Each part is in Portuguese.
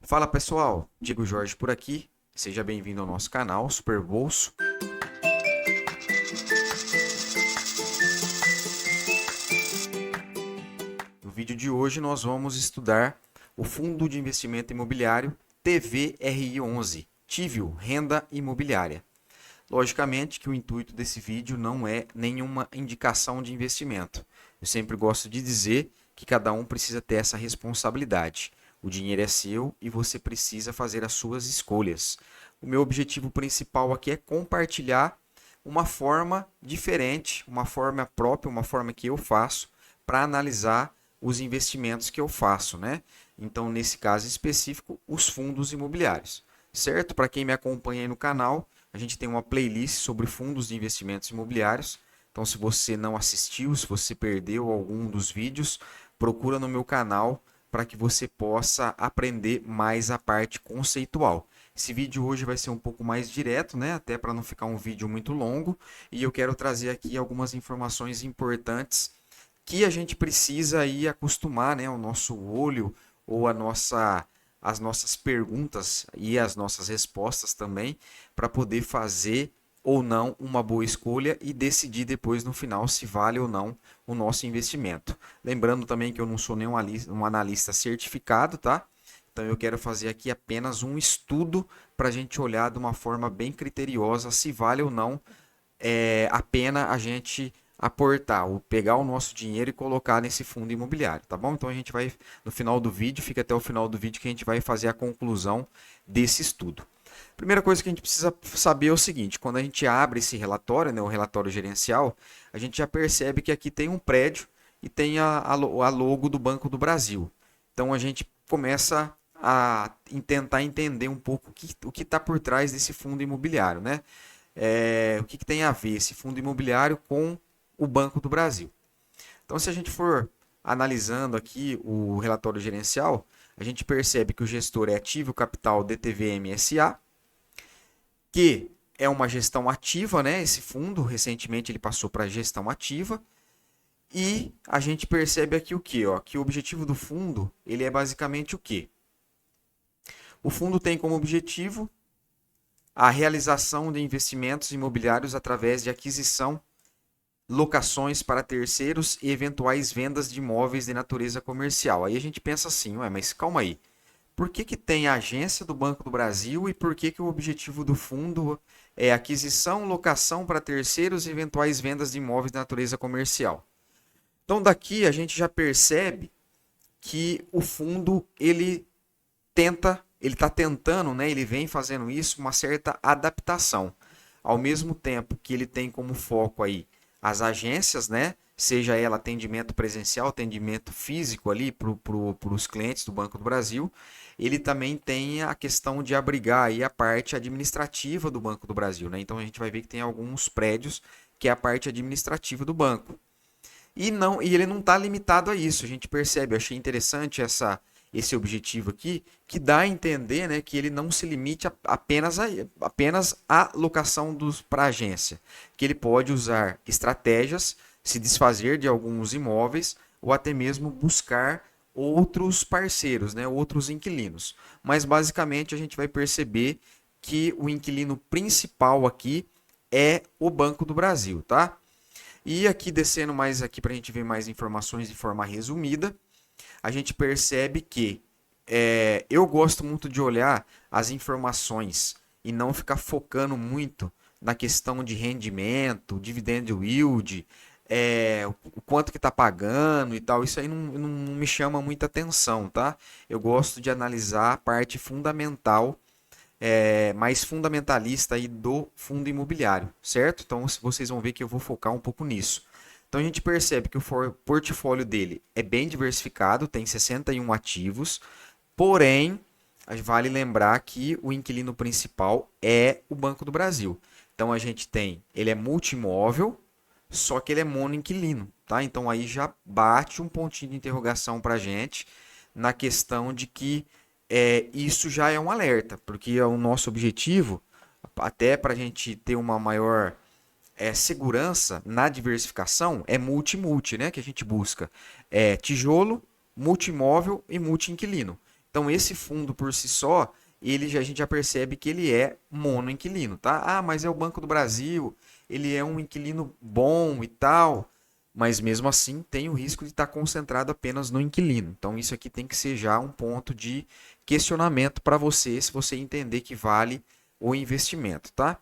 Fala pessoal, Diego Jorge por aqui. Seja bem-vindo ao nosso canal Super Bolso. No vídeo de hoje nós vamos estudar o Fundo de Investimento Imobiliário TVRI11, Tível Renda Imobiliária. Logicamente que o intuito desse vídeo não é nenhuma indicação de investimento. Eu sempre gosto de dizer que cada um precisa ter essa responsabilidade. O dinheiro é seu e você precisa fazer as suas escolhas. O meu objetivo principal aqui é compartilhar uma forma diferente, uma forma própria, uma forma que eu faço para analisar os investimentos que eu faço, né? Então, nesse caso específico, os fundos imobiliários, certo? Para quem me acompanha aí no canal, a gente tem uma playlist sobre fundos de investimentos imobiliários. Então, se você não assistiu, se você perdeu algum dos vídeos, procura no meu canal para que você possa aprender mais a parte conceitual. Esse vídeo hoje vai ser um pouco mais direto, né? Até para não ficar um vídeo muito longo. E eu quero trazer aqui algumas informações importantes que a gente precisa aí acostumar, né? O nosso olho ou as nossas perguntas e as nossas respostas também para poder fazer ou não uma boa escolha e decidir depois no final se vale ou não o nosso investimento. Lembrando também que eu não sou nenhum um analista certificado, tá? Então eu quero fazer aqui apenas um estudo para a gente olhar de uma forma bem criteriosa se vale ou não a pena a gente aportar, ou pegar o nosso dinheiro e colocar nesse fundo imobiliário, tá bom? Então a gente vai, no final do vídeo, fica até o final do vídeo que a gente vai fazer a conclusão desse estudo. Primeira coisa que a gente precisa saber é o seguinte: quando a gente abre esse relatório, né, o relatório gerencial, a gente já percebe que aqui tem um prédio e tem a logo do Banco do Brasil. Então a gente começa a tentar entender um pouco o que está por trás desse fundo imobiliário, né? O que tem a ver esse fundo imobiliário com o Banco do Brasil. Então, se a gente for analisando aqui o relatório gerencial, a gente percebe que o gestor é Ativo Capital DTVM SA, que é uma gestão ativa, né? Esse fundo, recentemente ele passou para gestão ativa. E a gente percebe aqui o que? Que o objetivo do fundo ele é basicamente o quê? O fundo tem como objetivo a realização de investimentos imobiliários através de aquisição, locações para terceiros e eventuais vendas de imóveis de natureza comercial. Aí a gente pensa assim, ué, mas calma aí. Por que tem a agência do Banco do Brasil e por que o objetivo do fundo é aquisição, locação para terceiros e eventuais vendas de imóveis de natureza comercial? Então daqui a gente já percebe que o fundo ele está tentando, né, ele vem fazendo isso, uma certa adaptação. Ao mesmo tempo que ele tem como foco aí as agências, né, seja ela atendimento presencial, atendimento físico ali para os clientes do Banco do Brasil, ele também tem a questão de abrigar aí a parte administrativa do Banco do Brasil, né? Então a gente vai ver que tem alguns prédios que é a parte administrativa do banco. E ele não está limitado a isso. A gente percebe, eu achei interessante esse objetivo aqui, que dá a entender, né, que ele não se limite apenas à locação para a agência, que ele pode usar estratégias, se desfazer de alguns imóveis ou até mesmo buscar outros parceiros, né, outros inquilinos. Mas basicamente a gente vai perceber que o inquilino principal aqui é o Banco do Brasil, tá? E aqui descendo mais aqui para a gente ver mais informações de forma resumida, a gente percebe que eu gosto muito de olhar as informações e não ficar focando muito na questão de rendimento, dividend yield, o quanto que está pagando e tal. Isso aí não me chama muita atenção, tá? Eu gosto de analisar a parte fundamental, mais fundamentalista aí do fundo imobiliário, certo? Então vocês vão ver que eu vou focar um pouco nisso. Então a gente percebe que o portfólio dele é bem diversificado, tem 61 ativos, porém, vale lembrar que o inquilino principal é o Banco do Brasil. Então a gente tem, ele é multimóvel, só que ele é monoinquilino, tá? Então aí já bate um pontinho de interrogação para a gente na questão de que isso já é um alerta, porque o nosso objetivo, até para a gente ter uma maior segurança na diversificação, é multi-multi, né? Que a gente busca tijolo, multimóvel e multi-inquilino. Então, esse fundo por si só, a gente já percebe que ele é monoinquilino, tá? Ah, mas é o Banco do Brasil, ele é um inquilino bom e tal, mas mesmo assim tem o risco de estar concentrado apenas no inquilino. Então, isso aqui tem que ser já um ponto de questionamento para você, se você entender que vale o investimento, tá?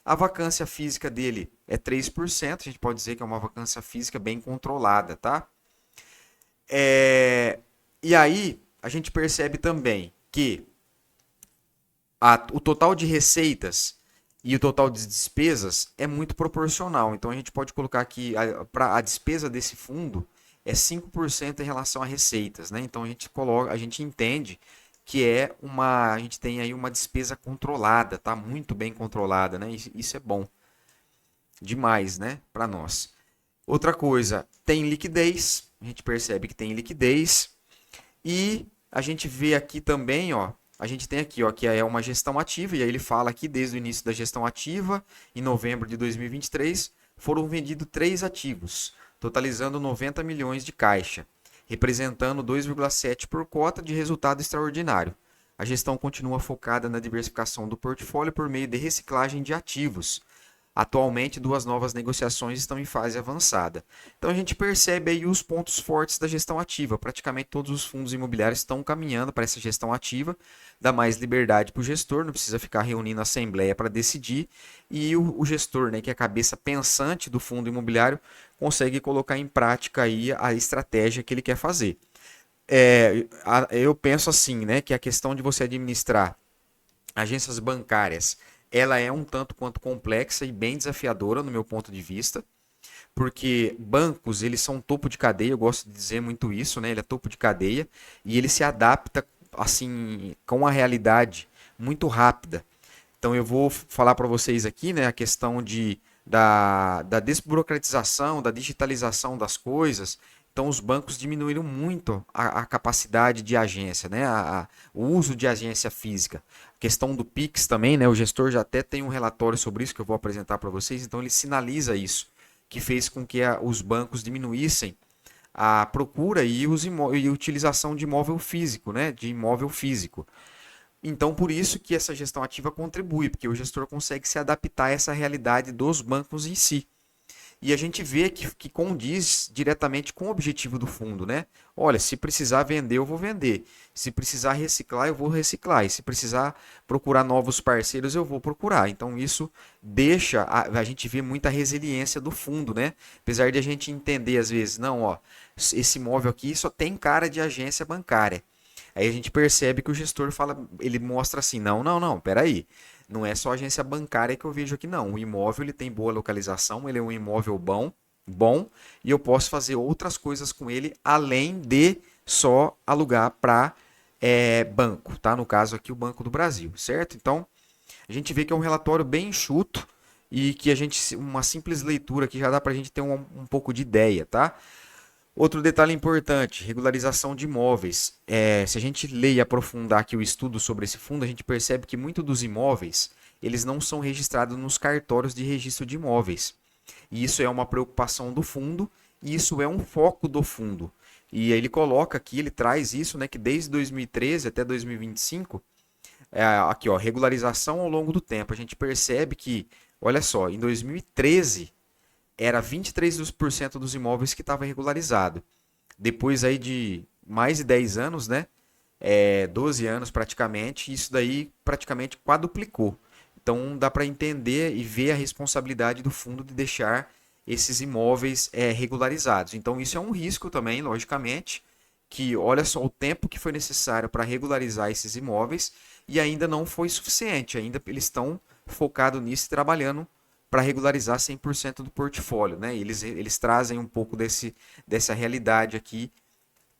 A vacância física dele é 3%, a gente pode dizer que é uma vacância física bem controlada, tá? E aí, a gente percebe também que o total de receitas e o total de despesas é muito proporcional. Então, a gente pode colocar aqui, a despesa desse fundo é 5% em relação a receitas, né? Então, a gente entende que a gente tem aí uma despesa controlada, tá? Muito bem controlada, né? Isso é bom demais, né? Para nós. Outra coisa, tem liquidez, a gente percebe que tem liquidez e a gente vê aqui também, ó, a gente tem aqui, ó, que é uma gestão ativa e aí ele fala aqui desde o início da gestão ativa, em novembro de 2023, foram vendidos 3 ativos, totalizando 90 milhões de caixa, representando 2,7 por cota de resultado extraordinário. A gestão continua focada na diversificação do portfólio por meio de reciclagem de ativos. Atualmente, 2 novas negociações estão em fase avançada. Então, a gente percebe aí os pontos fortes da gestão ativa. Praticamente todos os fundos imobiliários estão caminhando para essa gestão ativa, dá mais liberdade para o gestor, não precisa ficar reunindo a assembleia para decidir. E o gestor, né, que é a cabeça pensante do fundo imobiliário, consegue colocar em prática aí a estratégia que ele quer fazer. Eu penso assim, né, que a questão de você administrar agências bancárias, ela é um tanto quanto complexa e bem desafiadora no meu ponto de vista, porque bancos, eles são topo de cadeia, eu gosto de dizer muito isso, né? Ele é topo de cadeia e ele se adapta assim com a realidade muito rápida. Então eu vou falar para vocês aqui, né, a questão da desburocratização, da digitalização das coisas. Então os bancos diminuíram muito a capacidade de agência, né, o uso de agência física. A questão do Pix também, né, o gestor já até tem um relatório sobre isso que eu vou apresentar para vocês, então ele sinaliza isso, que fez com que os bancos diminuíssem a procura e a utilização de imóvel físico, né, de imóvel físico. Então, por isso que essa gestão ativa contribui, porque o gestor consegue se adaptar a essa realidade dos bancos em si. E a gente vê que condiz diretamente com o objetivo do fundo, né? Olha, se precisar vender, eu vou vender. Se precisar reciclar, eu vou reciclar. E se precisar procurar novos parceiros, eu vou procurar. Então, isso deixa a gente ver muita resiliência do fundo, né? Apesar de a gente entender, às vezes, não, ó, esse imóvel aqui só tem cara de agência bancária. Aí a gente percebe que o gestor fala, ele mostra assim, não, peraí. Não é só agência bancária que eu vejo aqui, não. O imóvel ele tem boa localização, ele é um imóvel bom, e eu posso fazer outras coisas com ele além de só alugar para banco, tá? No caso aqui o Banco do Brasil, certo? Então a gente vê que é um relatório bem enxuto e que uma simples leitura aqui já dá para a gente ter um pouco de ideia, tá? Outro detalhe importante, regularização de imóveis. Se a gente ler e aprofundar aqui o estudo sobre esse fundo, a gente percebe que muitos dos imóveis eles não são registrados nos cartórios de registro de imóveis. E isso é uma preocupação do fundo e isso é um foco do fundo. E ele coloca aqui, ele traz isso, né, que desde 2013 até 2025, aqui ó, regularização ao longo do tempo. A gente percebe que, olha só, em 2013 era 23% dos imóveis que estava regularizado. Depois aí de mais de 10 anos, né? 12 anos praticamente, isso daí praticamente quadruplicou. Então dá para entender e ver a responsabilidade do fundo de deixar esses imóveis regularizados. Então isso é um risco também, logicamente, que olha só o tempo que foi necessário para regularizar esses imóveis e ainda não foi suficiente. Ainda eles estão focados nisso e trabalhando para regularizar 100% do portfólio, né? Eles trazem um pouco dessa realidade aqui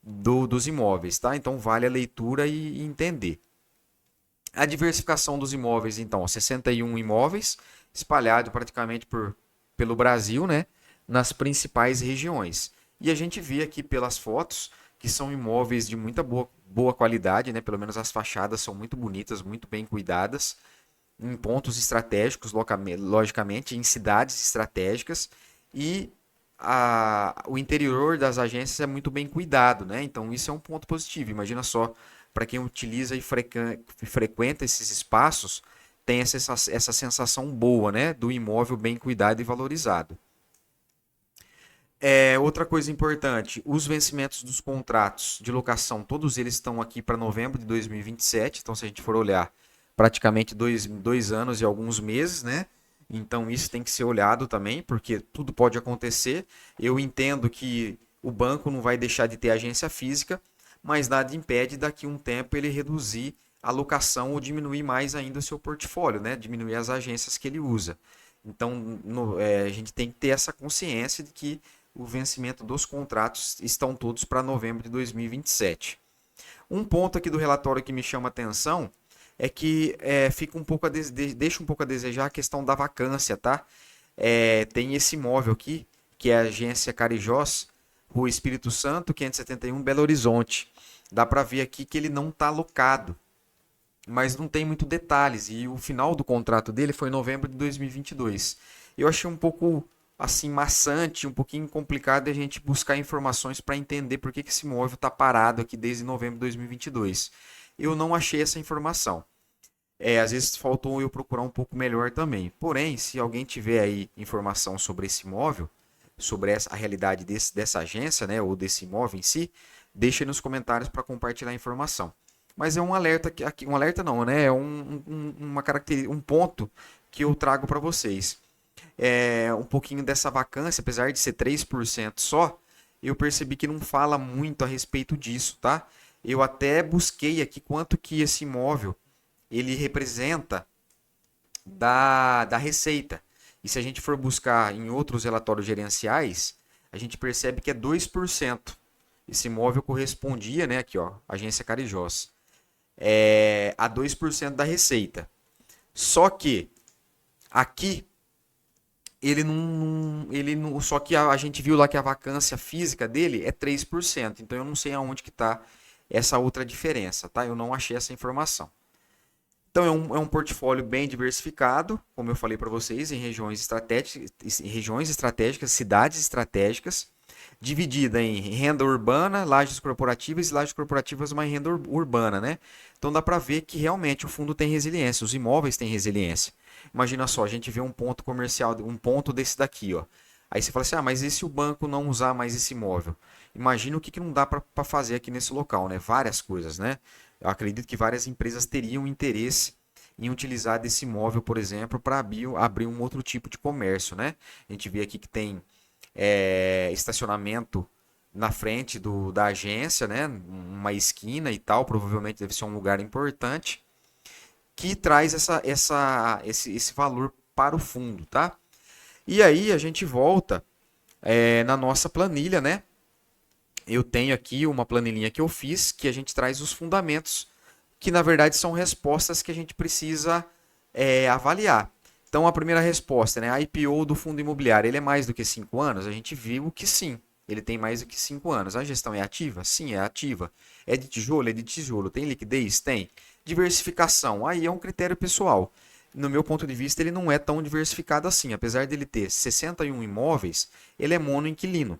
dos imóveis, tá? Então vale a leitura e entender. A diversificação dos imóveis, então, 61 imóveis espalhados praticamente pelo Brasil, né? Nas principais regiões. E a gente vê aqui pelas fotos que são imóveis de muita boa qualidade, né? Pelo menos as fachadas são muito bonitas, muito bem cuidadas em pontos estratégicos, logicamente, em cidades estratégicas, e o interior das agências é muito bem cuidado, né? Então isso é um ponto positivo. Imagina só para quem utiliza e frequenta esses espaços, tem essa sensação boa, né, do imóvel bem cuidado e valorizado. Outra coisa importante, os vencimentos dos contratos de locação, todos eles estão aqui para novembro de 2027. Então, se a gente for olhar, praticamente dois anos e alguns meses, né? Então, isso tem que ser olhado também, porque tudo pode acontecer. Eu entendo que o banco não vai deixar de ter agência física, mas nada impede daqui a um tempo ele reduzir a locação ou diminuir mais ainda o seu portfólio, né? Diminuir as agências que ele usa. Então, a gente tem que ter essa consciência de que o vencimento dos contratos estão todos para novembro de 2027. Um ponto aqui do relatório que me chama a atenção é que fica um pouco deixa um pouco a desejar a questão da vacância, tá? Tem esse imóvel aqui, que é a agência Carijós, Rua Espírito Santo, 571, Belo Horizonte. Dá para ver aqui que ele não está alocado, mas não tem muito detalhes. E o final do contrato dele foi em novembro de 2022. Eu achei um pouco assim maçante, um pouquinho complicado a gente buscar informações para entender por que esse imóvel está parado aqui desde novembro de 2022. Eu não achei essa informação. Às vezes faltou eu procurar um pouco melhor também. Porém, se alguém tiver aí informação sobre esse imóvel, sobre a realidade dessa agência, né, ou desse imóvel em si, deixa aí nos comentários para compartilhar a informação. Mas é um alerta aqui, um alerta não, né? É uma característica, um ponto que eu trago para vocês. Um pouquinho dessa vacância, apesar de ser 3% só, eu percebi que não fala muito a respeito disso, tá? Eu até busquei aqui quanto que esse imóvel ele representa da receita. E se a gente for buscar em outros relatórios gerenciais, a gente percebe que é 2%. Esse imóvel correspondia, né, aqui, ó, Agência Carijós, a 2% da receita. Só que aqui só que a gente viu lá que a vacância física dele é 3%. Então eu não sei aonde que está essa outra diferença, tá? Eu não achei essa informação. Então é um portfólio bem diversificado, como eu falei para vocês, em regiões estratégicas, cidades estratégicas, dividida em renda urbana, lajes corporativas e lajes corporativas mais renda urbana, né? Então dá para ver que realmente o fundo tem resiliência, os imóveis têm resiliência. Imagina só, a gente vê um ponto comercial, um ponto desse daqui, ó. Aí você fala assim, mas e se o banco não usar mais esse imóvel? Imagina o que não dá para fazer aqui nesse local, né? Várias coisas, né? Eu acredito que várias empresas teriam interesse em utilizar desse imóvel, por exemplo, para abrir um outro tipo de comércio, né? A gente vê aqui que tem estacionamento na frente da agência, né? Uma esquina e tal, provavelmente deve ser um lugar importante que traz esse valor para o fundo, tá? E aí a gente volta na nossa planilha, né? Eu tenho aqui uma planilhinha que eu fiz que a gente traz os fundamentos, que na verdade são respostas que a gente precisa avaliar. Então a primeira resposta, né? A IPO do fundo imobiliário, ele é mais do que 5 anos? A gente viu que sim, ele tem mais do que 5 anos. A gestão é ativa? Sim, é ativa. É de tijolo? É de tijolo. Tem liquidez? Tem. Diversificação, aí é um critério pessoal. No meu ponto de vista, ele não é tão diversificado assim. Apesar dele ter 61 imóveis, ele é monoinquilino.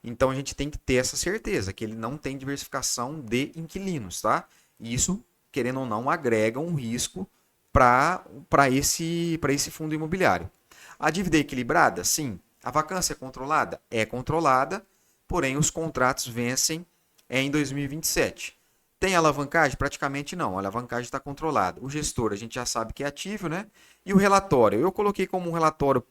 Então a gente tem que ter essa certeza que ele não tem diversificação de inquilinos, tá? E isso, querendo ou não, agrega um risco para esse fundo imobiliário. A dívida é equilibrada? Sim. A vacância é controlada? É controlada, porém os contratos vencem em 2027. Tem alavancagem? Praticamente não. A alavancagem está controlada. O gestor a gente já sabe que é ativo, né? E o relatório? Eu coloquei como um relatório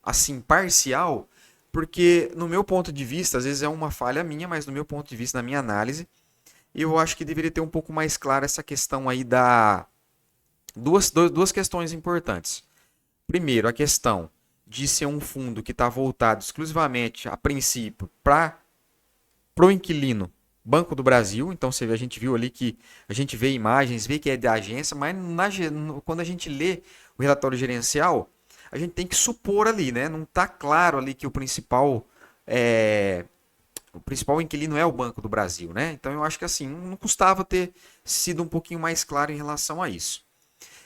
assim parcial, porque no meu ponto de vista, às vezes é uma falha minha, mas no meu ponto de vista, na minha análise, eu acho que deveria ter um pouco mais clara essa questão aí duas questões importantes. Primeiro, a questão de ser um fundo que está voltado exclusivamente, a princípio, para o inquilino Banco do Brasil. Então a gente viu ali que a gente vê imagens, vê que é da agência, mas quando a gente lê o relatório gerencial, a gente tem que supor ali, né? Não está claro ali que o principal inquilino é o Banco do Brasil, né? Então eu acho que assim, não custava ter sido um pouquinho mais claro em relação a isso.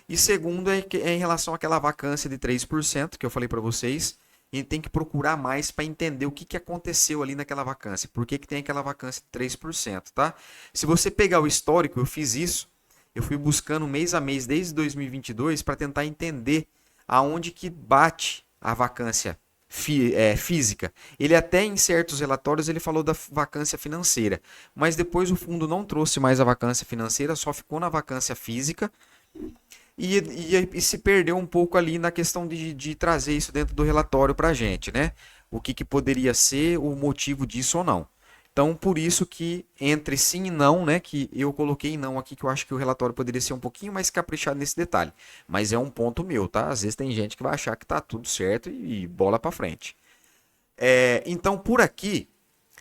E segundo é em relação àquela vacância de 3% que eu falei para vocês, a gente tem que procurar mais para entender o que, que aconteceu ali naquela vacância, por que, que tem aquela vacância de 3%, tá? Se você pegar o histórico, eu fiz isso, eu fui buscando mês a mês desde 2022 para tentar entender aonde que bate a vacância física. Ele até em certos relatórios ele falou da vacância financeira, mas depois o fundo não trouxe mais a vacância financeira, só ficou na vacância física e se perdeu um pouco ali na questão de trazer isso dentro do relatório para a gente, né? O que, que poderia ser o motivo disso ou não. Então, por isso que entre sim e não, né, que eu coloquei não aqui, que eu acho que o relatório poderia ser um pouquinho mais caprichado nesse detalhe. Mas é um ponto meu, tá? Às vezes tem gente que vai achar que tá tudo certo e bola para frente. Então, por aqui,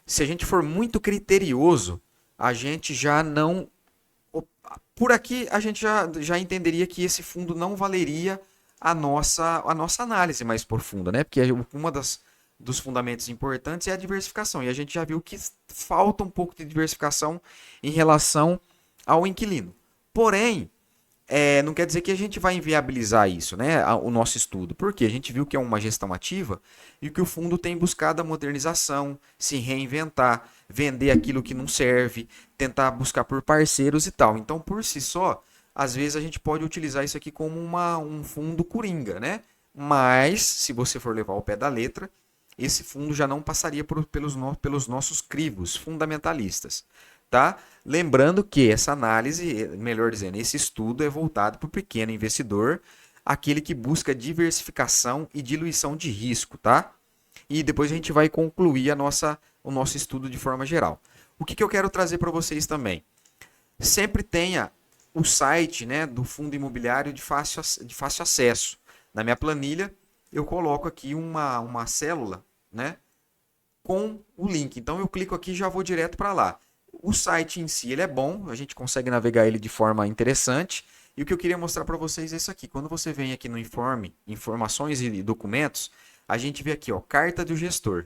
se a gente for muito criterioso, a gente já não. Por aqui, a gente já entenderia que esse fundo não valeria a nossa análise mais profunda, né? Porque uma dos fundamentos importantes é a diversificação. E a gente já viu que falta um pouco de diversificação em relação ao inquilino. Porém, não quer dizer que a gente vai inviabilizar isso, né? O nosso estudo. Porque a gente viu que é uma gestão ativa e que o fundo tem buscado a modernização, se reinventar, vender aquilo que não serve, tentar buscar por parceiros e tal. Então, por si só, às vezes a gente pode utilizar isso aqui como um fundo coringa, né? Mas, se você for levar ao pé da letra, esse fundo já não passaria pelos nossos crivos fundamentalistas, tá? Lembrando que essa análise, melhor dizendo, esse estudo é voltado para o pequeno investidor, aquele que busca diversificação e diluição de risco, tá? E depois a gente vai concluir o nosso estudo de forma geral. O que eu quero trazer para vocês também? Sempre tenha o site, né, do fundo imobiliário de fácil acesso. Na minha planilha, eu coloco aqui uma célula, né, com o link. Então eu clico aqui e já vou direto para lá. O site em si ele é bom, a gente consegue navegar ele de forma interessante. E o que eu queria mostrar para vocês é isso aqui. Quando você vem aqui no informe, informações e documentos, a gente vê aqui, ó, carta do gestor.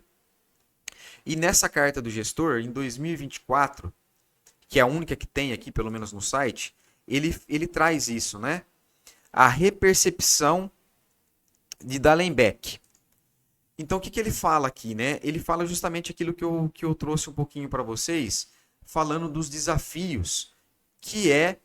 E nessa carta do gestor, em 2024, que é a única que tem aqui, pelo menos no site, ele traz isso, né? A repercepção de Dallenbeck. Então, o que ele fala aqui, né? Ele fala justamente aquilo que eu trouxe um pouquinho para vocês, falando dos desafios, que é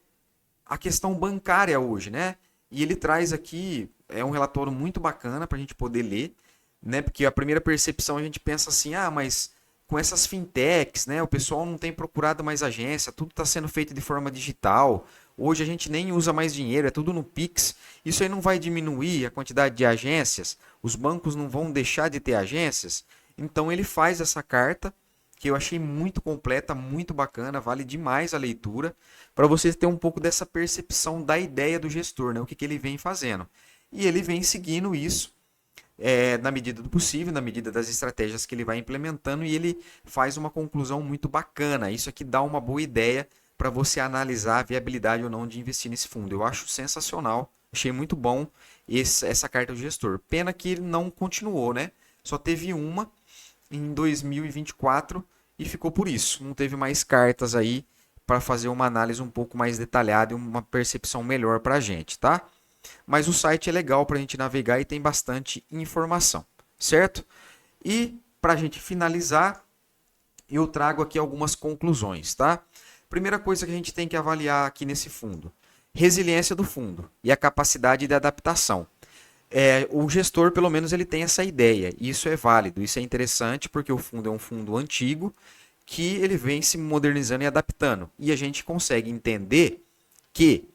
a questão bancária hoje, né? E ele traz aqui, é um relatório muito bacana para a gente poder ler, né? Porque a primeira percepção a gente pensa assim, mas com essas fintechs, né? O pessoal não tem procurado mais agência, tudo está sendo feito de forma digital. Hoje a gente nem usa mais dinheiro, é tudo no Pix. Isso aí não vai diminuir a quantidade de agências? Os bancos não vão deixar de ter agências? Então ele faz essa carta, que eu achei muito completa, muito bacana, vale demais a leitura, para vocês terem um pouco dessa percepção da ideia do gestor, né? O que ele vem fazendo. E ele vem seguindo isso na medida do possível, na medida das estratégias que ele vai implementando, e ele faz uma conclusão muito bacana. Isso aqui dá uma boa ideia para você analisar a viabilidade ou não de investir nesse fundo. Eu acho sensacional, achei muito bom essa carta do gestor. Pena que ele não continuou, né? Só teve uma em 2024 e ficou por isso. Não teve mais cartas aí para fazer uma análise um pouco mais detalhada e uma percepção melhor para a gente, tá? Mas o site é legal para a gente navegar e tem bastante informação, certo? E para a gente finalizar, eu trago aqui algumas conclusões, tá? Primeira coisa que a gente tem que avaliar aqui nesse fundo: resiliência do fundo e a capacidade de adaptação. O gestor, pelo menos, ele tem essa ideia. E isso é válido, isso é interessante, porque o fundo é um fundo antigo que ele vem se modernizando e adaptando. E a gente consegue entender que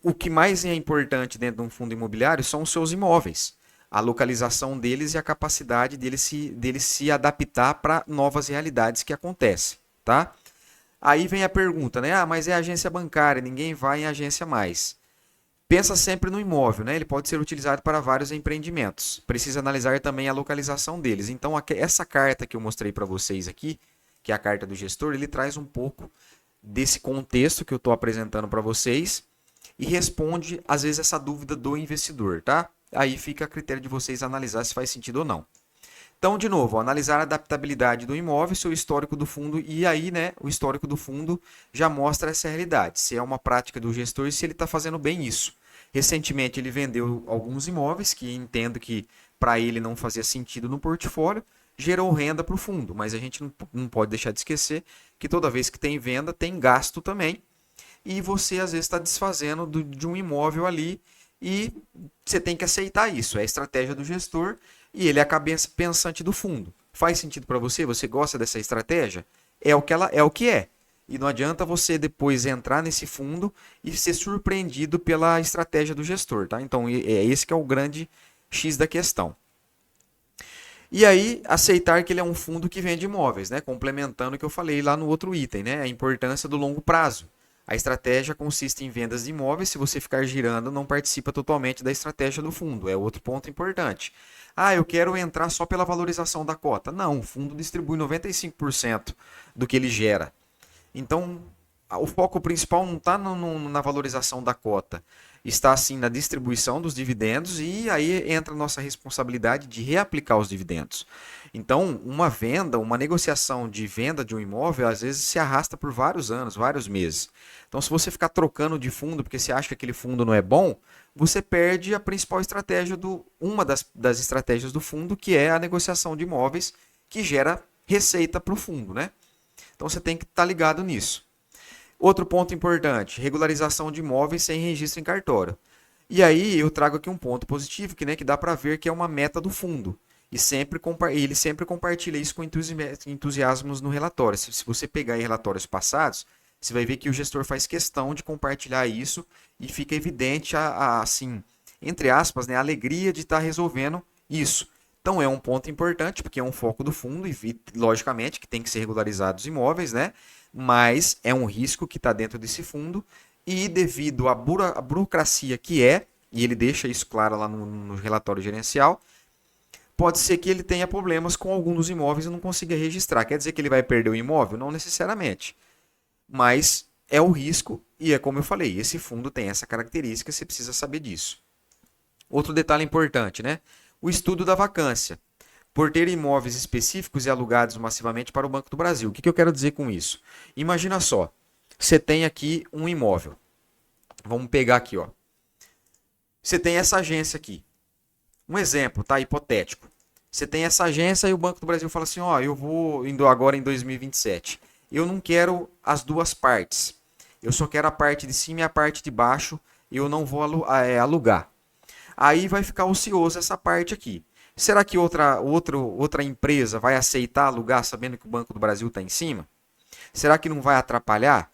o que mais é importante dentro de um fundo imobiliário são os seus imóveis, a localização deles e a capacidade deles se adaptar para novas realidades que acontecem, tá? Aí vem a pergunta, né? Mas é agência bancária, ninguém vai em agência mais. Pensa sempre no imóvel, né? Ele pode ser utilizado para vários empreendimentos. Precisa analisar também a localização deles. Então, essa carta que eu mostrei para vocês aqui, que é a carta do gestor, ele traz um pouco desse contexto que eu estou apresentando para vocês e responde, às vezes, essa dúvida do investidor, tá? Aí fica a critério de vocês analisar se faz sentido ou não. Então, de novo, analisar a adaptabilidade do imóvel, seu histórico do fundo, e aí, né, o histórico do fundo já mostra essa realidade, se é uma prática do gestor e se ele está fazendo bem isso. Recentemente ele vendeu alguns imóveis que entendo que para ele não fazia sentido no portfólio, gerou renda para o fundo. Mas a gente não pode deixar de esquecer que toda vez que tem venda, tem gasto também. E você às vezes está desfazendo de um imóvel ali e você tem que aceitar isso. É a estratégia do gestor e ele é a cabeça pensante do fundo. Faz sentido para você? Você gosta dessa estratégia? É o que ela é o que é. E não adianta você depois entrar nesse fundo e ser surpreendido pela estratégia do gestor, tá? Então é esse que é o grande X da questão. E aí, aceitar que ele é um fundo que vende imóveis, né? Complementando o que eu falei lá no outro item, né? A importância do longo prazo. A estratégia consiste em vendas de imóveis. Se você ficar girando, não participa totalmente da estratégia do fundo. É outro ponto importante. Ah, eu quero entrar só pela valorização da cota. Não, o fundo distribui 95% do que ele gera. Então, o foco principal não está na valorização da cota, está sim na distribuição dos dividendos e aí entra a nossa responsabilidade de reaplicar os dividendos. Então, uma venda, uma negociação de venda de um imóvel, às vezes se arrasta por vários anos, vários meses. Então, se você ficar trocando de fundo porque você acha que aquele fundo não é bom, você perde a principal estratégia uma das estratégias do fundo, que é a negociação de imóveis, que gera receita para o fundo, né? Então você tem que estar ligado nisso. Outro ponto importante, regularização de imóveis sem registro em cartório. E aí eu trago aqui um ponto positivo, que dá para ver que é uma meta do fundo. E ele sempre compartilha isso com entusiasmos no relatório. Se você pegar em relatórios passados, você vai ver que o gestor faz questão de compartilhar isso e fica evidente assim, entre aspas, né, a alegria de estar resolvendo isso. Então é um ponto importante, porque é um foco do fundo e, logicamente, que tem que ser regularizados os imóveis, né? Mas é um risco que está dentro desse fundo e devido à burocracia que é, e ele deixa isso claro lá no relatório gerencial, pode ser que ele tenha problemas com alguns dos imóveis e não consiga registrar. Quer dizer que ele vai perder o imóvel? Não necessariamente. Mas é o risco e é como eu falei, esse fundo tem essa característica, você precisa saber disso. Outro detalhe importante, né? O estudo da vacância. Por ter imóveis específicos e alugados massivamente para o Banco do Brasil. O que eu quero dizer com isso? Imagina só, você tem aqui um imóvel. Vamos pegar aqui, ó. Você tem essa agência aqui. Um exemplo, tá? Hipotético. Você tem essa agência e o Banco do Brasil fala assim, ó, eu vou indo agora em 2027. Eu não quero as duas partes. Eu só quero a parte de cima e a parte de baixo. Eu não vou alugar. Aí vai ficar ocioso essa parte aqui. Será que outra empresa vai aceitar alugar sabendo que o Banco do Brasil está em cima? Será que não vai atrapalhar?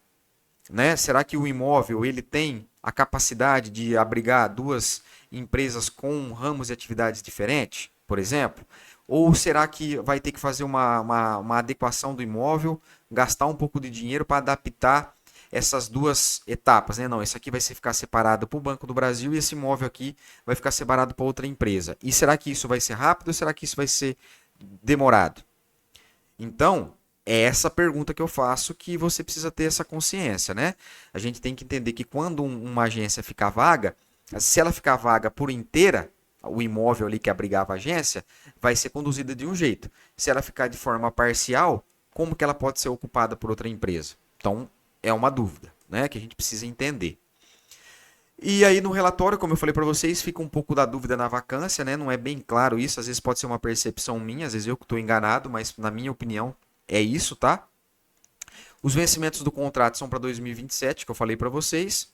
Né? Será que o imóvel ele tem a capacidade de abrigar duas empresas com ramos de atividades diferentes, por exemplo? Ou será que vai ter que fazer uma adequação do imóvel, gastar um pouco de dinheiro para adaptar essas duas etapas, né? Não, esse aqui vai ficar separado para o Banco do Brasil e esse imóvel aqui vai ficar separado para outra empresa. E será que isso vai ser rápido ou será que isso vai ser demorado? Então, é essa pergunta que eu faço que você precisa ter essa consciência, né? A gente tem que entender que quando uma agência ficar vaga, se ela ficar vaga por inteira, o imóvel ali que abrigava a agência, vai ser conduzida de um jeito. Se ela ficar de forma parcial, como que ela pode ser ocupada por outra empresa? Então, é uma dúvida, né, que a gente precisa entender. E aí no relatório, como eu falei para vocês, fica um pouco da dúvida na vacância, né? Não é bem claro isso, às vezes pode ser uma percepção minha, às vezes eu que estou enganado, mas na minha opinião é isso, tá? Os vencimentos do contrato são para 2027, que eu falei para vocês,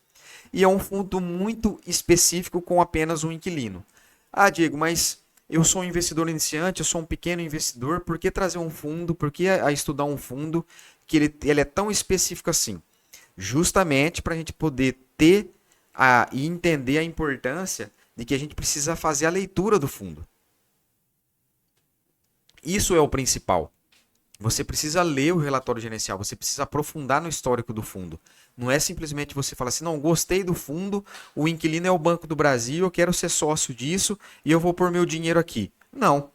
e é um fundo muito específico com apenas um inquilino. Ah, Diego, mas eu sou um investidor iniciante, eu sou um pequeno investidor, por que trazer um fundo, por que estudar um fundo que ele é tão específico assim? Justamente para a gente poder ter e entender a importância de que a gente precisa fazer a leitura do fundo. Isso é o principal. Você precisa ler o relatório gerencial, você precisa aprofundar no histórico do fundo. Não é simplesmente você falar assim, não, gostei do fundo, o inquilino é o Banco do Brasil, eu quero ser sócio disso e eu vou pôr meu dinheiro aqui. Não.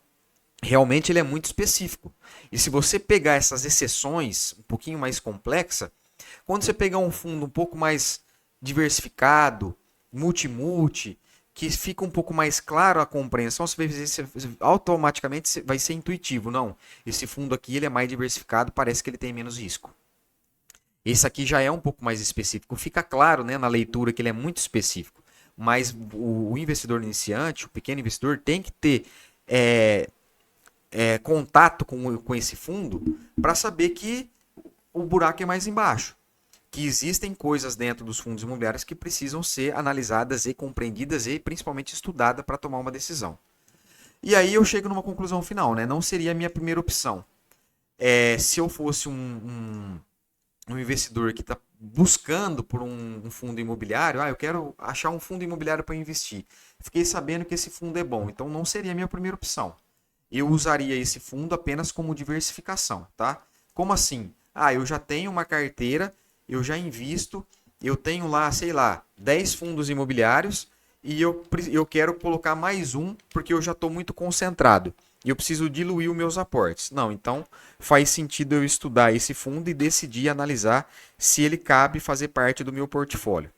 Realmente ele é muito específico. E se você pegar essas exceções um pouquinho mais complexa, quando você pegar um fundo um pouco mais diversificado, multi-multi, que fica um pouco mais claro a compreensão, automaticamente vai ser intuitivo. Não, esse fundo aqui ele é mais diversificado, parece que ele tem menos risco. Esse aqui já é um pouco mais específico. Fica claro, né, na leitura que ele é muito específico. Mas o investidor iniciante, o pequeno investidor, tem que ter contato com esse fundo para saber que o buraco é mais embaixo, que existem coisas dentro dos fundos imobiliários que precisam ser analisadas e compreendidas e principalmente estudadas para tomar uma decisão. E aí eu chego numa conclusão final, né? Não seria a minha primeira opção. Se eu fosse um investidor que está buscando por um fundo imobiliário, eu quero achar um fundo imobiliário para investir. Fiquei sabendo que esse fundo é bom, então não seria a minha primeira opção. Eu usaria esse fundo apenas como diversificação, tá? Como assim? Eu já tenho uma carteira, eu já invisto, eu tenho lá, sei lá, 10 fundos imobiliários e eu quero colocar mais um porque eu já estou muito concentrado e eu preciso diluir os meus aportes. Não, então faz sentido eu estudar esse fundo e decidir analisar se ele cabe fazer parte do meu portfólio.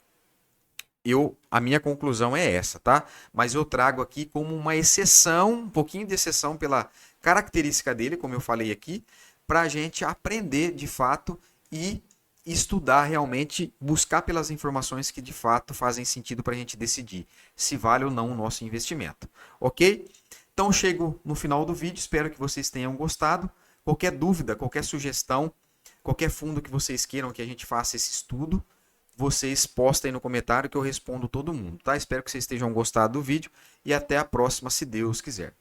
A minha conclusão é essa, tá? Mas eu trago aqui como uma exceção, um pouquinho de exceção pela característica dele, como eu falei aqui, para a gente aprender de fato e estudar realmente, buscar pelas informações que de fato fazem sentido para a gente decidir se vale ou não o nosso investimento. Ok? Então chego no final do vídeo, espero que vocês tenham gostado. Qualquer dúvida, qualquer sugestão, qualquer fundo que vocês queiram que a gente faça esse estudo, vocês postem no comentário que eu respondo todo mundo, tá? Espero que vocês tenham gostado do vídeo e até a próxima, se Deus quiser.